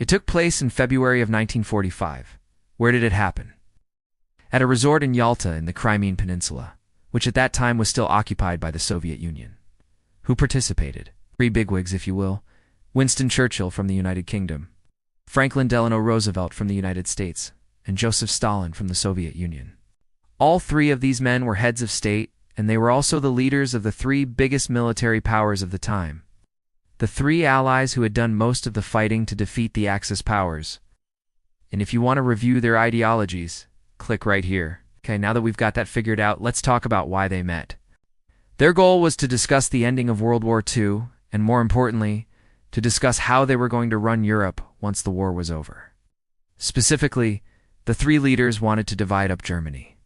It took place in February of 1945. Where did it happen? At a resort in Yalta in the Crimean Peninsula, which at that time was still occupied by the Soviet Union. Who participated? Three bigwigs, if you will. Winston Churchill from the United Kingdom, Franklin Delano Roosevelt from the United States, and Joseph Stalin from the Soviet Union. All three of these men were heads of state, and they were also the leaders of the three biggest military powers of the time. The three allies who had done most of the fighting to defeat the Axis powers. And if you want to review their ideologies, click right here. Okay, now that we've got that figured out, let's talk about why they met. Their goal was to discuss the ending of World War II, and more importantly, to discuss how they were going to run Europe once the war was over. Specifically, the three leaders wanted to divide up Germany.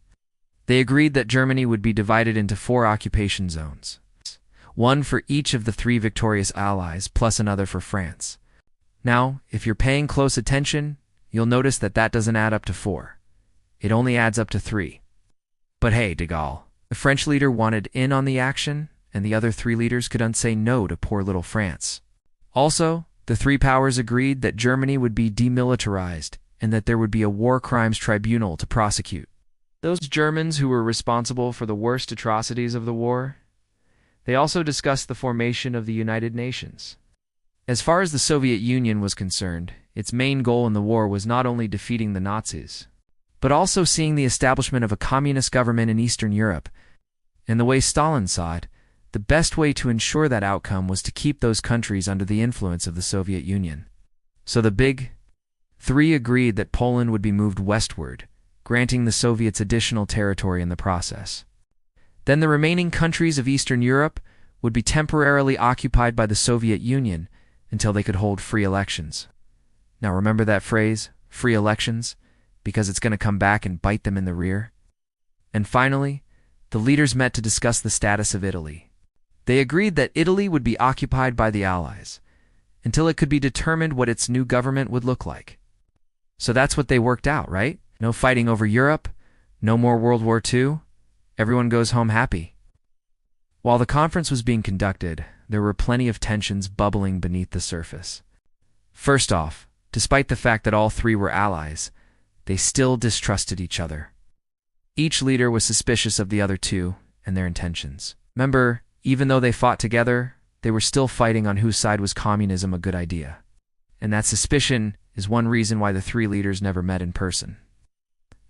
They agreed that Germany would be divided into 4 occupation zones, one for each of the 3 victorious allies, plus another for France. Now, if you're paying close attention, you'll notice that that doesn't add up to 4. It only adds up to 3. But hey, de Gaulle, the French leader wanted in on the action, and the other 3 leaders couldn't say no to poor little France. Also, the 3 powers agreed that Germany would be demilitarized and that there would be a war crimes tribunal to prosecute those Germans who were responsible for the worst atrocities of the war. They also discussed the formation of the United Nations. As far as the Soviet Union was concerned, its main goal in the war was not only defeating the Nazis, but also seeing the establishment of a communist government in Eastern Europe. And the way Stalin saw it, the best way to ensure that outcome was to keep those countries under the influence of the Soviet Union. So the Big Three agreed that Poland would be moved westward, granting the Soviets additional territory in the process. Then the remaining countries of Eastern Europe would be temporarily occupied by the Soviet Union until they could hold free elections. Now remember that phrase, free elections, because it's going to come back and bite them in the rear. And finally, the leaders met to discuss the status of Italy. They agreed that Italy would be occupied by the Allies until it could be determined what its new government would look like. So that's what they worked out, right? No fighting over Europe, no more World War II, everyone goes home happy. While the conference was being conducted, there were plenty of tensions bubbling beneath the surface. First off, despite the fact that all 3 were allies, they still distrusted each other. Each leader was suspicious of the other 2 and their intentions. Remember, even though they fought together, they were still fighting on whose side was communism a good idea. And that suspicion is one reason why the 3 leaders never met in person.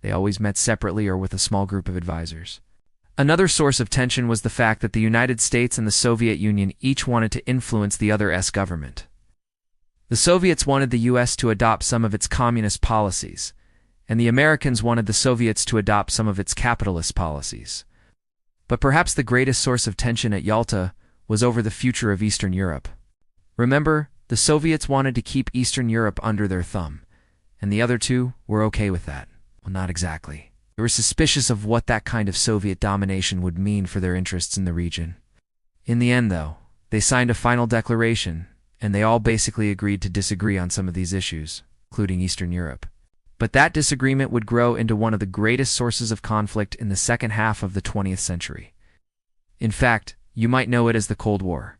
They always met separately or with a small group of advisors. Another source of tension was the fact that the United States and the Soviet Union each wanted to influence the other's government. The Soviets wanted the U.S. to adopt some of its communist policies, and the Americans wanted the Soviets to adopt some of its capitalist policies. But perhaps the greatest source of tension at Yalta was over the future of Eastern Europe. Remember, the Soviets wanted to keep Eastern Europe under their thumb, and the other 2 were okay with that. Well, not exactly. They were suspicious of what that kind of Soviet domination would mean for their interests in the region. In the end, though, they signed a final declaration, and they all basically agreed to disagree on some of these issues, including Eastern Europe. But that disagreement would grow into one of the greatest sources of conflict in the second half of the 20th century. In fact, you might know it as the Cold War.